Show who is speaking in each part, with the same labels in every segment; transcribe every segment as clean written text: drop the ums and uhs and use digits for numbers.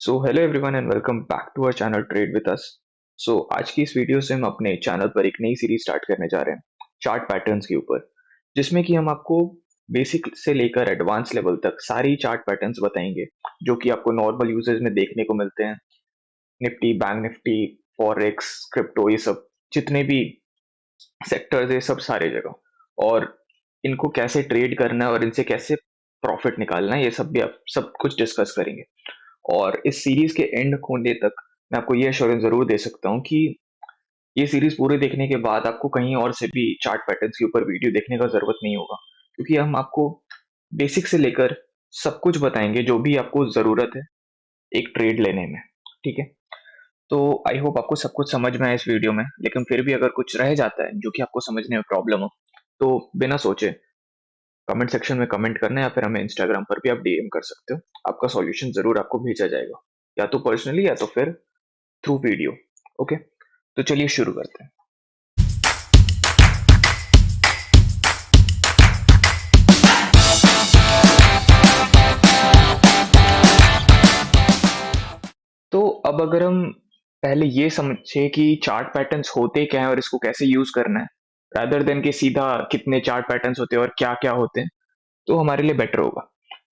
Speaker 1: So hello everyone and welcome back to our channel trade with us. So आज की इस video से हम अपने चैनल पर एक नई सीरीज स्टार्ट करने जा रहे हैं चार्ट पैटर्न्स के ऊपर, जिसमें कि हम आपको बेसिक से लेकर एडवांस लेवल तक सारी चार्ट पैटर्न्स बताएंगे जो कि आपको नॉर्मल यूजेस में देखने को मिलते हैं। Nifty, bank Nifty, forex, crypto, ये सब जितने भी सेक्टर्स है सब सारे जगह, और इनको कैसे ट्रेड करना है और इनसे कैसे प्रॉफिट निकालना है, ये सब भी आप सब कुछ डिस्कस करेंगे। और इस सीरीज के एंड होने तक मैं आपको ये एश्योरेंस जरूर दे सकता हूँ कि ये सीरीज पूरे देखने के बाद आपको कहीं और से भी चार्ट पैटर्न्स के ऊपर वीडियो देखने का जरूरत नहीं होगा, क्योंकि हम आपको बेसिक से लेकर सब कुछ बताएंगे जो भी आपको जरूरत है एक ट्रेड लेने में। ठीक है, तो आई होप आपको सब कुछ समझ में आए इस वीडियो में, लेकिन फिर भी अगर कुछ रह जाता है जो कि आपको समझने में प्रॉब्लम हो तो बिना सोचे कमेंट सेक्शन में कमेंट करना, या फिर हमें इंस्टाग्राम पर भी आप डीएम कर सकते हो। आपका सॉल्यूशन जरूर आपको भेजा जाएगा, या तो पर्सनली या तो फिर थ्रू वीडियो। ओके, तो चलिए शुरू करते हैं। तो अब अगर हम पहले ये समझे कि चार्ट पैटर्न्स होते क्या है और इसको कैसे यूज करना है, रादर देन कि सीधा कितने चार्ट पैटर्न्स होते हैं और क्या क्या होते हैं, तो हमारे लिए बेटर होगा।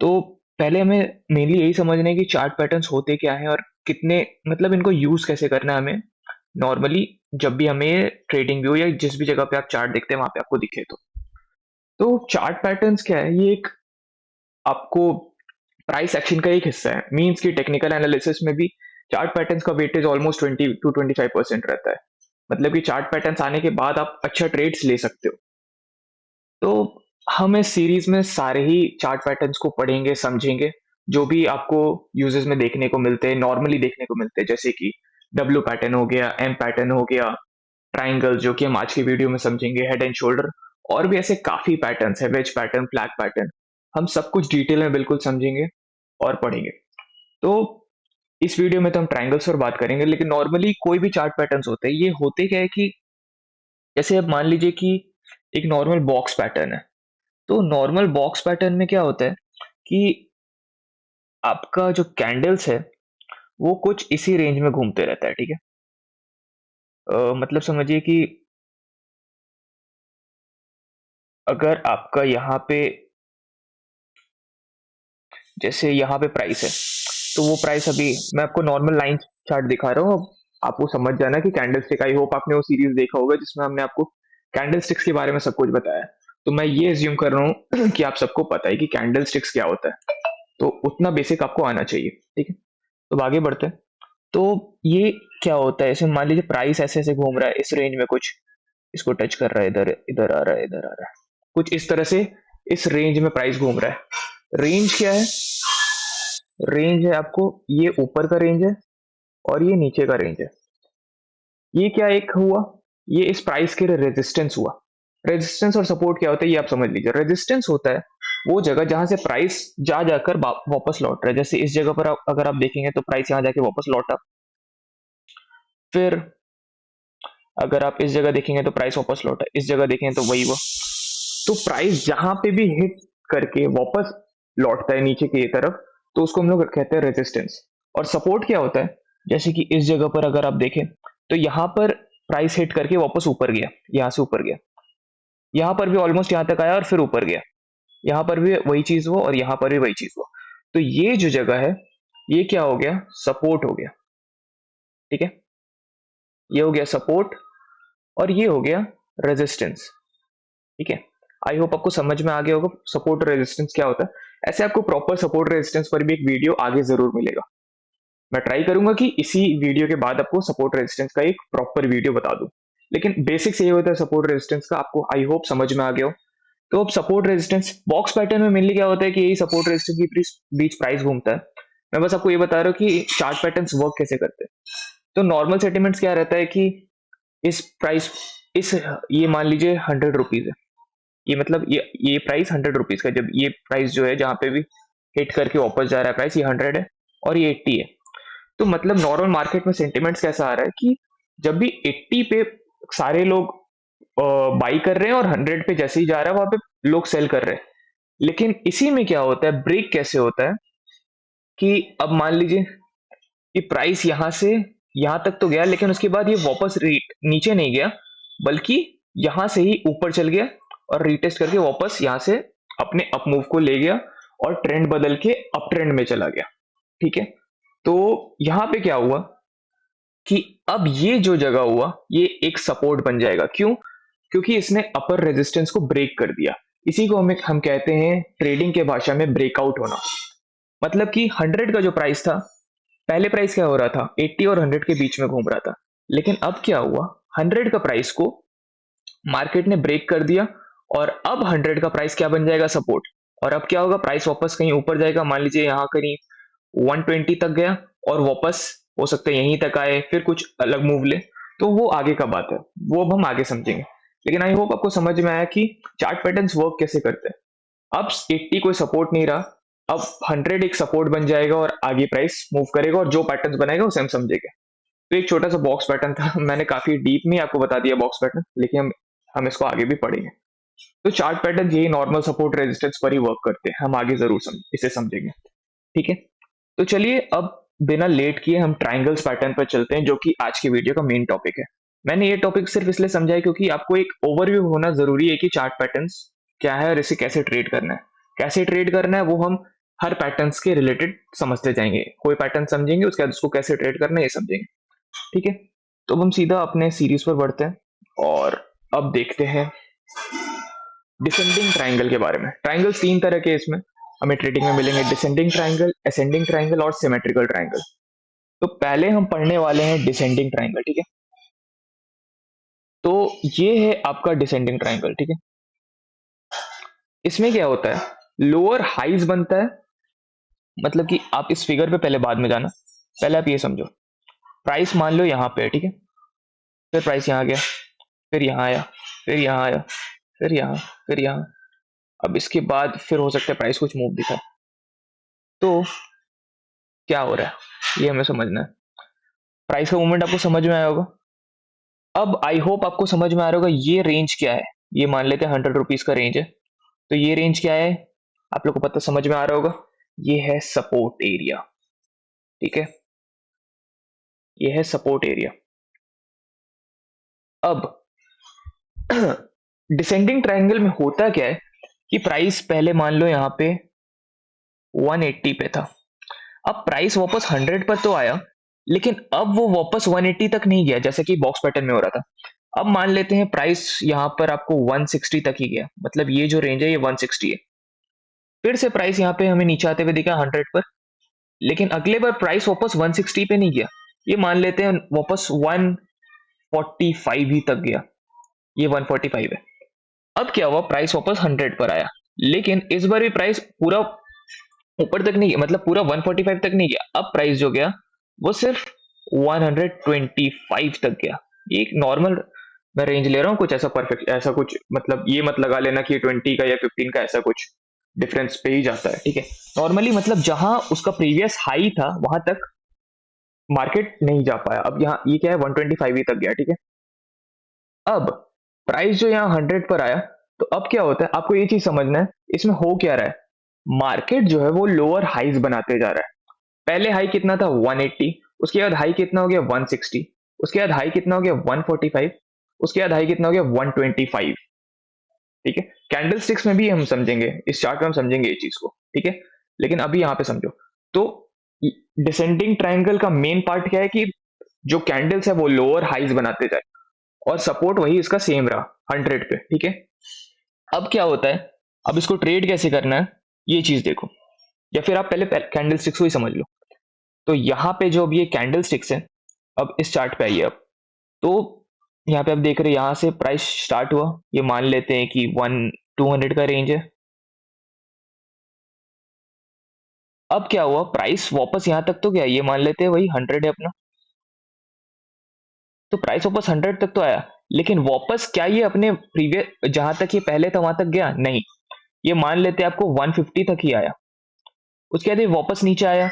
Speaker 1: तो पहले हमें मेनली यही समझना है कि चार्ट पैटर्न्स होते क्या है और कितने, मतलब इनको यूज कैसे करना है हमें नॉर्मली, जब भी हमें ट्रेडिंग व्यू या जिस भी जगह पे आप चार्ट देखते हैं वहां पे आपको दिखे तो चार्ट पैटर्न्स क्या है, ये एक आपको प्राइस एक्शन का एक हिस्सा है। मींस की टेक्निकल एनालिसिस में भी चार्ट पैटर्न्स का वेटेज ऑलमोस्ट 20 to 25% रहता है। मतलब कि चार्ट पैटर्न्स आने के बाद आप अच्छा ट्रेड्स ले सकते हो। तो हम इस सीरीज में सारे ही चार्ट पैटर्न्स को पढ़ेंगे, समझेंगे, जो भी आपको यूजेस में देखने को मिलते हैं, नॉर्मली देखने को मिलते हैं, जैसे कि डब्ल्यू पैटर्न हो गया, एम पैटर्न हो गया, ट्राइंगल जो कि हम आज की वीडियो में समझेंगे, हेड एंड शोल्डर, और भी ऐसे काफी पैटर्न्स है, वेज पैटर्न, फ्लैग पैटर्न। हम सब कुछ डिटेल में बिल्कुल समझेंगे और पढ़ेंगे। तो इस वीडियो में तो हम ट्राइंगल्स पर बात करेंगे, लेकिन नॉर्मली कोई भी चार्ट पैटर्न्स होते हैं, ये होते क्या है कि जैसे अब मान लीजिए कि एक नॉर्मल बॉक्स पैटर्न है। तो नॉर्मल बॉक्स पैटर्न में क्या होता है कि आपका जो कैंडल्स है वो कुछ इसी रेंज में घूमते रहता है। ठीक है, मतलब समझिए कि अगर आपका यहाँ पे, जैसे यहाँ पे प्राइस है, तो वो प्राइस अभी मैं आपको नॉर्मल लाइन चार्ट दिखा रहा हूँ। आप वो समझ जाना कि कैंडल स्टिक, आई होप आपने वो सीरीज देखा होगा जिसमें हमने आपको कैंडल स्टिक्स के बारे में सब कुछ बताया है। तो मैं ये एज्यूम कर रहा हूँ कि आप सबको पता है कि कैंडल स्टिक्स क्या होता है, तो उतना बेसिक आपको आना चाहिए। ठीक है, तो आगे बढ़ते हैं। तो ये क्या होता है, ऐसे मान लीजिए प्राइस ऐसे ऐसे घूम रहा है इस रेंज में, कुछ इसको टच कर रहा है, इधर इधर आ रहा है, इधर आ रहा है, कुछ इस तरह से इस रेंज में प्राइस घूम रहा है। रेंज क्या है? रेंज है आपको, ये ऊपर का रेंज है और ये नीचे का रेंज है। ये क्या एक हुआ, ये इस प्राइस के लिए रेजिस्टेंस हुआ। रेजिस्टेंस और सपोर्ट क्या होता है ये आप समझ लीजिए। रेजिस्टेंस होता है वो जगह जहां से प्राइस जा जाकर वापस लौट रहा है। जैसे इस जगह पर अगर आप देखेंगे तो प्राइस यहां जाके वापस लौटा, फिर अगर आप इस जगह देखेंगे तो प्राइस वापस लौटा, इस जगह देखेंगे तो वही हुआ। तो प्राइस जहां पे भी हिट करके वापस लौटता है नीचे की तरफ, तो उसको हम लोग कहते हैं रेजिस्टेंस। और सपोर्ट क्या होता है, जैसे कि इस जगह पर अगर आप देखें तो यहां पर प्राइस हिट करके वापस ऊपर गया, यहां से ऊपर गया, यहां पर भी ऑलमोस्ट यहां तक आया और फिर ऊपर गया, यहां पर भी वही चीज हुआ और यहां पर भी वही चीज हुआ। तो ये जो जगह है ये क्या हो गया, सपोर्ट हो गया। ठीक है, ये हो गया सपोर्ट और ये हो गया रेजिस्टेंस। ठीक है, आई होप आपको समझ में आ गया होगा सपोर्ट और रेजिस्टेंस क्या होता है। ऐसे आपको प्रॉपर सपोर्ट रेजिस्टेंस पर भी एक वीडियो आगे जरूर मिलेगा। मैं ट्राई करूंगा कि इसी वीडियो के बाद आपको सपोर्ट रेजिस्टेंस का एक प्रॉपर वीडियो बता दूं, लेकिन बेसिक्स ये होता है सपोर्ट रेजिस्टेंस का, आपको आई होप समझ में आ गया हो। तो अब सपोर्ट रेजिस्टेंस बॉक्स पैटर्न में मेनली क्या होता है कि यही सपोर्ट रेजिस्टेंस के बीच प्राइस घूमता है। मैं बस आपको ये बता रहा हूँ कि चार्ट पैटर्न्स वर्क कैसे करते हैं। तो नॉर्मल सेटलमेंट्स क्या रहता है कि इस प्राइस, इस, ये मान लीजिए 100 रुपीज है, ये मतलब ये प्राइस 100 रुपीज का, जब ये प्राइस जो है जहां पे भी हिट करके वापस जा रहा है प्राइस, ये 100 है और ये 80 है। तो मतलब नॉर्मल मार्केट में सेंटिमेंट्स कैसा आ रहा है कि जब भी 80 पे सारे लोग बाई कर रहे हैं और 100 पे जैसे ही जा रहा है वहां पे लोग सेल कर रहे हैं। लेकिन इसी में क्या होता है, ब्रेक कैसे होता है कि अब मान लीजिए कि प्राइस यहां से यहां तक तो गया, लेकिन उसके बाद ये वापस नीचे नहीं गया, बल्कि यहां से ही ऊपर चल गया और रीटेस्ट करके वापस यहां से अपने अप मूव को ले गया और ट्रेंड बदल के अप ट्रेंड में चला गया। ठीक है, तो यहां पे क्या हुआ कि अब ये जो जगह हुआ ये एक सपोर्ट बन जाएगा। क्यों? क्योंकि इसने अपर रेजिस्टेंस को ब्रेक कर दिया। इसी को हम कहते हैं ट्रेडिंग के भाषा में ब्रेकआउट होना। मतलब कि 100 का जो प्राइस था, पहले प्राइस क्या हो रहा था, 80 और 100 के बीच में घूम रहा था, लेकिन अब क्या हुआ, 100 का प्राइस को मार्केट ने ब्रेक कर दिया और अब 100 का प्राइस क्या बन जाएगा, सपोर्ट। और अब क्या होगा, प्राइस वापस कहीं ऊपर जाएगा, मान लीजिए यहाँ करीब 120 तक गया और वापस हो सकता है यहीं तक आए, फिर कुछ अलग मूव ले, तो वो आगे का बात है, वो अब हम आगे समझेंगे। लेकिन आई होप आपको समझ में आया कि चार्ट पैटर्न्स वर्क कैसे करते हैं। अब 80 कोई सपोर्ट नहीं रहा, अब 100 एक सपोर्ट बन जाएगा और आगे प्राइस मूव करेगा और जो पैटर्न्स बनाएगा उसे हम समझेंगे। तो एक छोटा सा बॉक्स पैटर्न था, मैंने काफी डीप में आपको बता दिया बॉक्स पैटर्न, लेकिन हम इसको आगे भी पढ़ेंगे। तो चार्ट पैटर्न यही नॉर्मल सपोर्ट रेजिस्टेंस पर ही वर्क करते हैं, हम आगे जरूर इसे समझेंगे। ठीक है, तो चलिए अब बिना लेट किए हम ट्राइंगल्स पैटर्न पर चलते हैं, जो कि आज की वीडियो का मेन टॉपिक है। मैंने ये टॉपिक सिर्फ इसलिए समझा है क्योंकि आपको एक ओवरव्यू होना जरूरी है कि चार्ट पैटर्न्स क्या है और इसे कैसे ट्रेड करना है। कैसे ट्रेड करना है वो हम हर पैटर्न्स के रिलेटेड समझते जाएंगे, कोई पैटर्न समझेंगे उसके बाद उसको कैसे ट्रेड करना है ये समझेंगे। ठीक है, तो अब हम सीधा अपने सीरीज पर बढ़ते हैं और अब देखते हैं डिसेंडिंग ट्राइंगल के बारे में। ट्राइंगल 3 तरह के इसमें हमें ट्रेडिंग में मिलेंगे, डिसेंडिंग ट्राइंगल, असेंडिंग ट्राइंगल और सिमेट्रिकल ट्राइंगल। तो पहले हम पढ़ने वाले हैं डिसेंडिंग ट्राइंगल। ठीक है, तो ये है आपका डिसेंडिंग ट्राइंगल। ठीक है, इसमें क्या होता है, लोअर हाइज बनता है, मतलब कि आप इस फिगर पे पहले बाद में जाना, पहले आप ये समझो, प्राइस मान लो यहाँ पे है। ठीक है, फिर प्राइस यहाँ गया, फिर यहाँ आया, फिर यहाँ आया, फिर यहाँ, फिर यहाँ। अब इसके बाद फिर हो सकता है प्राइस कुछ मूव दिखाए, तो क्या हो रहा है ये हमें समझना है। प्राइस का मूवमेंट आपको समझ में आया होगा। अब आई होप आपको समझ में आ रहा होगा ये रेंज क्या है, ये मान लेते हैं 100 रुपीज का रेंज है, तो ये रेंज क्या है आप लोग को पता समझ में आ रहा होगा, ये है सपोर्ट एरिया। ठीक है, ये है सपोर्ट एरिया। अब डिसेंडिंग ट्रायंगल में होता क्या है कि प्राइस पहले मान लो यहाँ पे 180 पे था, अब प्राइस वापस 100 पर तो आया, लेकिन अब वो वापस 180 तक नहीं गया जैसे कि बॉक्स पैटर्न में हो रहा था। अब मान लेते हैं प्राइस यहाँ पर आपको 160 तक ही गया, मतलब ये जो रेंज है ये 160 है। फिर से प्राइस यहाँ पे हमें नीचे आते हुए दिखा 100 पर, लेकिन अगले बार प्राइस वापस 160 पे नहीं गया, ये मान लेते हैं वापस 145 ही तक गया, ये 145 है। अब क्या हुआ, प्राइस वापस 100 पर आया, लेकिन इस बार भी प्राइस पूरा ऊपर तक नहीं गया, मतलब पूरा 145 तक नहीं गया। अब प्राइस जो गया वो सिर्फ 125 तक गया। ये एक नॉर्मल मैं रेंज ले रहा हूँ, कुछ ऐसा परफेक्ट ऐसा कुछ, मतलब ये मत लगा लेना कि 20 का या 15 का ऐसा कुछ डिफरेंस पे ही जाता है। ठीक है, नॉर्मली मतलब जहां उसका प्रीवियस हाई था वहां तक मार्केट नहीं जा पाया। अब यहाँ ये क्या है, 125 ही तक गया। ठीक है, अब प्राइस जो यहाँ 100 पर आया, तो अब क्या होता है आपको ये चीज समझना है, इसमें हो क्या रहा है, मार्केट जो है वो लोअर हाइज बनाते जा रहा है। पहले हाई कितना था 180, उसके बाद हाई कितना हो गया 160, उसके बाद हाई कितना हो गया 145, उसके बाद हाई कितना हो गया 125। ठीक है, कैंडल स्टिक्स में भी हम समझेंगे, इस चार्ट में हम समझेंगे ये चीज को। ठीक है, लेकिन अभी यहां पे समझो, तो डिसेंडिंग ट्राइंगल का मेन पार्ट क्या है कि जो कैंडल्स है वो लोअर हाइज बनाते जाए और सपोर्ट वही इसका सेम रहा 100 पे। ठीक है, अब क्या होता है, अब इसको ट्रेड कैसे करना है ये चीज देखो, या फिर आप पहले कैंडल स्टिक्स को ही समझ लो। तो यहाँ पे जो अब ये कैंडल स्टिक्स है, अब इस चार्ट पे आइए। अब तो यहाँ पे आप देख रहे हैं यहाँ से प्राइस स्टार्ट हुआ, ये मान लेते हैं कि 200 का रेंज है। अब क्या हुआ, प्राइस वापस यहाँ तक तो गया, ये मान लेते हैं वही 100 है अपना, तो प्राइस वापस 100 तक तो आया, लेकिन वापस क्या ये अपने प्रीवियस जहां तक ये पहले था वहां तक गया, नहीं, ये मान लेते हैं आपको 150 तक ही आया। उसके बाद ये वापस नीचे आया,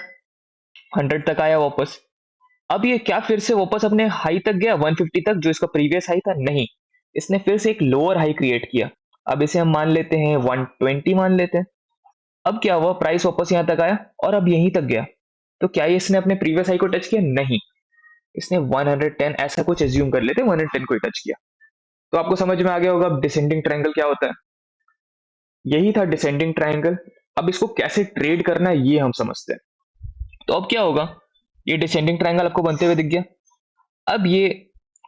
Speaker 1: 100 तक आया वापस। अब ये क्या फिर से वापस अपने हाई तक गया 150 तक जो इसका प्रीवियस हाई था, नहीं, इसने फिर से एक लोअर हाई क्रिएट किया। अब इसे हम मान लेते हैं 120 मान लेते हैं। अब क्या हुआ, प्राइस वापस यहां तक आया और अब यहीं तक गया, तो क्या ये इसने अपने प्रीवियस हाई को टच किया? नहीं, इसने 110 ऐसा कुछ एज्यूम कर लेते 110 को ही टच किया। तो आपको समझ में आ गया होगा अब डिसेंडिंग ट्रायंगल क्या होता है। यही था डिसेंडिंग ट्रायंगल। अब इसको कैसे ट्रेड करना है ये हम समझते हैं। तो अब क्या होगा, ये डिसेंडिंग ट्रायंगल आपको बनते हुए दिख गया। अब ये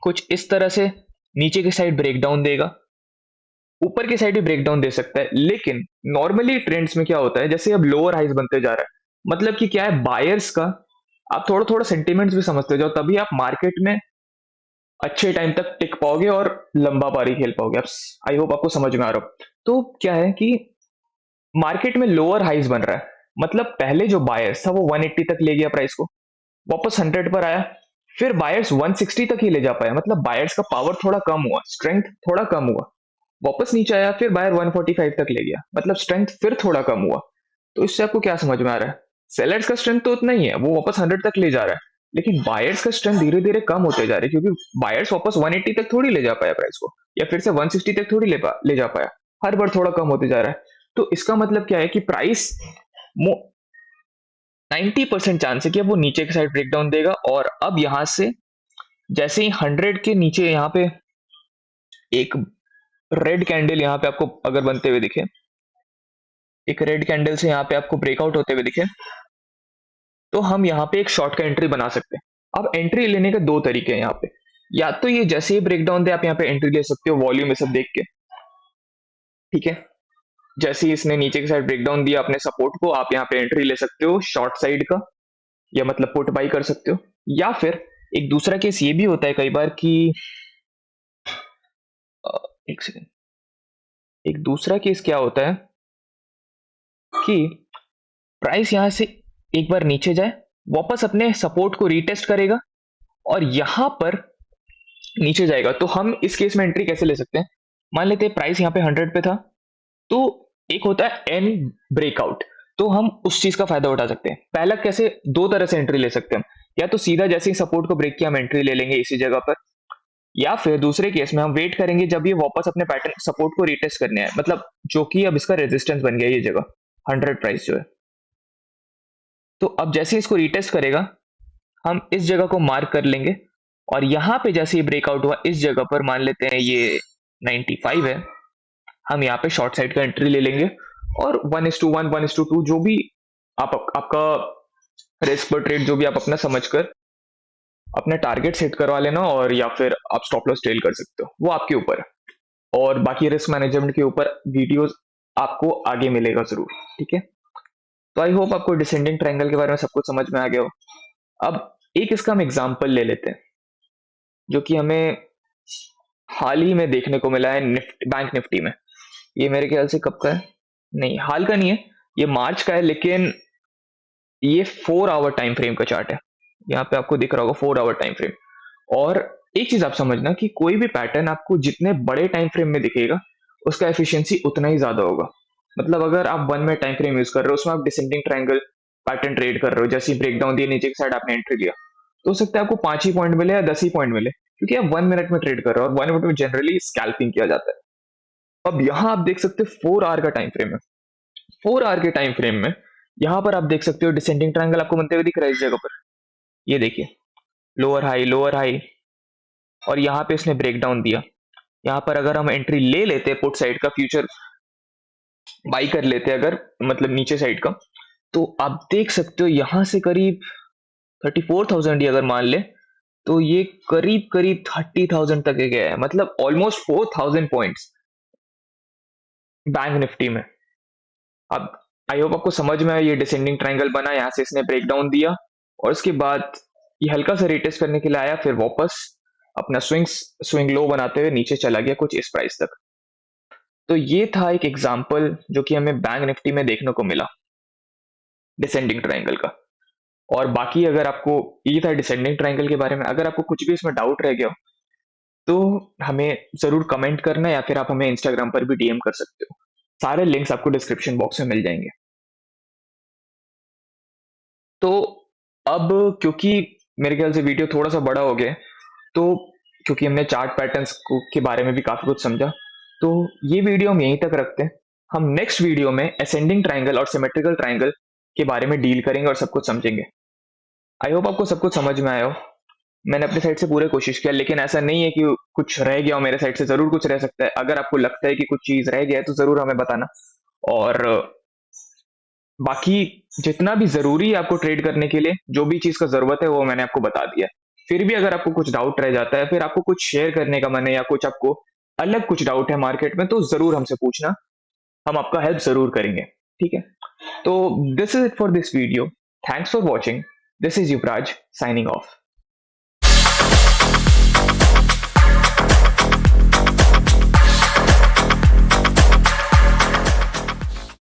Speaker 1: कुछ इस तरह से नीचे की साइड ब्रेकडाउन देगा, ऊपर की साइड भी ब्रेकडाउन दे सकता है, लेकिन नॉर्मली ट्रेंड्स में क्या होता है, जैसे अब लोअर हाइज बनते जा रहा है, मतलब कि क्या है, बायर्स का आप थोड़ा थोड़ा सेंटिमेंट्स भी समझते जाओ, तभी आप मार्केट में अच्छे टाइम तक टिक पाओगे और लंबा पारी खेल पाओगे। आई होप आपको समझ में आ रहा हो। तो क्या है कि मार्केट में लोअर हाइज बन रहा है, मतलब पहले जो बायर्स था वो 180 तक ले गया प्राइस को, वापस 100 पर आया, फिर बायर्स 160 तक ही ले जा पाया, मतलब बायर्स का पावर थोड़ा कम हुआ, स्ट्रेंथ थोड़ा कम हुआ, वापस नीचे आया, फिर बायर 145 तक ले गया, मतलब स्ट्रेंथ फिर थोड़ा कम हुआ। तो इससे आपको क्या समझ में आ रहा है, सेलर्स का स्ट्रेंथ तो उतना ही है, वो वापस 100 तक ले जा रहा है, लेकिन बायर्स का स्ट्रेंथ धीरे धीरे कम होते जा रहा है, क्योंकि बायर्स वापस 180 तक थोड़ी ले जा पाया प्राइस को, या फिर से 160 तक थोड़ी ले जा पाया, हर बार थोड़ा कम होते जा रहा है। तो इसका मतलब क्या है कि प्राइस 90% चांस है कि अब वो नीचे की साइड ब्रेकडाउन देगा, और अब यहां से जैसे ही 100 के नीचे यहाँ पे एक रेड कैंडल यहाँ पे आपको अगर बनते हुए दिखे, एक रेड कैंडल से यहाँ पे आपको ब्रेकआउट होते हुए दिखे, तो हम यहाँ पे एक शॉर्ट का एंट्री बना सकते हैं। अब एंट्री लेने के दो तरीके हैं यहाँ पे, या तो ये जैसे ही ब्रेकडाउन दे आप यहाँ पे एंट्री ले सकते हो वॉल्यूम ये सब देख के, ठीक है, जैसे ही इसने नीचे की साइड ब्रेकडाउन दिया अपने सपोर्ट को, आप यहाँ पे एंट्री ले सकते हो शॉर्ट साइड का, या मतलब पुट बाई कर सकते हो। या फिर एक दूसरा केस ये भी होता है कई बार कि एक सेकेंड, एक दूसरा केस क्या होता है कि प्राइस यहां से एक बार नीचे जाए, वापस अपने सपोर्ट को रीटेस्ट करेगा, और यहां पर नीचे जाएगा। तो हम इस केस में एंट्री कैसे ले सकते हैं, मान लेते हैं प्राइस यहाँ पे 100 पे था, तो एक होता है एन ब्रेकआउट, तो हम उस चीज का फायदा उठा सकते हैं। पहला कैसे, दो तरह से एंट्री ले सकते हैं, या तो सीधा जैसे ही सपोर्ट को ब्रेक किया हम एंट्री ले लेंगे इसी जगह पर, या फिर दूसरे केस में हम वेट करेंगे जब ये वापस अपने पैटर्न सपोर्ट को रिटेस्ट करने आए, मतलब जो कि अब इसका रेजिस्टेंस बन गया ये जगह 100 प्राइस जो है। तो अब जैसे ही इसको रिटेस्ट करेगा हम इस जगह को मार्क कर लेंगे, और यहां पे जैसे ही ब्रेकआउट हुआ इस जगह पर, मान लेते हैं ये 95 है, हम यहाँ पे शॉर्ट साइड का एंट्री ले लेंगे, और 1:1 1:2 जो भी आपका रिस्क पर ट्रेड जो भी आप अपना समझकर अपना टारगेट सेट करवा लेना, और या फिर आप स्टॉप लॉस ट्रेल कर सकते हो, वो आपके ऊपर है। और बाकी रिस्क मैनेजमेंट के ऊपर वीडियोस आपको आगे मिलेगा जरूर, ठीक है। तो आई होप आपको डिसेंडिंग ट्रायंगल के बारे में सब कुछ समझ में आ गया हो। अब एक इसका हम एग्जांपल ले लेते हैं जो कि हमें हाल ही में देखने को मिला है बैंक निफ्टी में। ये मेरे ख्याल से कब का है, नहीं हाल का नहीं है, ये मार्च का है, लेकिन ये 4 आवर टाइम फ्रेम का चार्ट है, यहाँ पे आपको दिख रहा होगा 4 आवर टाइम फ्रेम। और एक चीज आप समझना कि कोई भी पैटर्न आपको जितने बड़े टाइम फ्रेम में दिखेगा उसका एफिशिएंसी उतना ही ज्यादा होगा। मतलब अगर आप 1 मिनट टाइम फ्रेम यूज कर रहे हो, उसमें आप डिसेंडिंग ट्रायंगल पैटर्न ट्रेड कर रहे हो, जैसे ब्रेकडाउन दिया नीचे की साइड आपने एंट्री लिया, तो हो सकता है आपको 5 ही पॉइंट मिले या 10 ही पॉइंट मिले, क्योंकि आप 1 मिनट में ट्रेड कर रहे हो, और 1 मिनट में जनरली स्कैल्पिंग किया जाता है। अब यहाँ आप देख सकते हो 4 आवर का टाइम फ्रेम है, 4 आवर के टाइम फ्रेम में यहाँ पर आप देख सकते हो डिसेंडिंग ट्रायंगल आपको बनते हुए दिख रहा है इस जगह पर, ये देखिए लोअर हाई, और यहाँ पे इसने ब्रेकडाउन दिया। यहाँ पर अगर हम एंट्री ले लेते पुट साइड का, फ्यूचर बाई कर लेते अगर, मतलब नीचे साइड का, तो आप देख सकते हो यहाँ से करीब 34,000 ही अगर मान ले, तो ये करीब करीब 30,000 तक गया है, मतलब ऑलमोस्ट 4,000 पॉइंट्स बैंक निफ्टी में। अब आई होप आपको समझ में आया, ये डिसेंडिंग ट्रायंगल बना, यहाँ से इसने ब्रेकडाउन दिया, और उसके बाद ये हल्का सा रिटेस्ट करने के लिए आया, फिर वापस अपना स्विंग लो बनाते हुए नीचे चला गया कुछ इस प्राइस तक। तो ये था एक एग्जांपल जो कि हमें बैंक निफ्टी में देखने को मिला डिसेंडिंग ट्रायंगल का। और बाकी अगर आपको, ये था डिसेंडिंग ट्रायंगल के बारे में, अगर आपको कुछ भी इसमें डाउट रह गया हो तो हमें जरूर कमेंट करना, या फिर आप हमें इंस्टाग्राम पर भी डीएम कर सकते हो, सारे लिंक्स आपको डिस्क्रिप्शन बॉक्स में मिल जाएंगे। तो अब क्योंकि मेरे ख्याल से वीडियो थोड़ा सा बड़ा हो गया है, तो क्योंकि हमने चार्ट पैटर्न्स के बारे में भी काफी कुछ समझा, तो ये वीडियो हम यहीं तक रखते हैं। हम नेक्स्ट वीडियो में असेंडिंग ट्रायंगल और सिमेट्रिकल ट्रायंगल के बारे में डील करेंगे और सब कुछ समझेंगे। आई होप आपको सब कुछ समझ में आया हो। मैंने अपनी साइड से पूरे कोशिश किया, लेकिन ऐसा नहीं है कि कुछ रह गया हो मेरे साइड से, ज़रूर कुछ रह सकता है। अगर आपको लगता है कि कुछ चीज़ रह गया है, तो ज़रूर हमें बताना। और बाकी जितना भी ज़रूरी है आपको ट्रेड करने के लिए, जो भी चीज़ का ज़रूरत है, वो मैंने आपको बता दिया है। फिर भी अगर आपको कुछ डाउट रह जाता है, फिर आपको कुछ शेयर करने का मन है या कुछ आपको अलग कुछ डाउट है मार्केट में, तो ज़रूर हमसे पूछना, हम आपका हेल्प ज़रूर करेंगे, ठीक है? तो this is it for this video. Thanks for watching. This is Yuvraj signing off.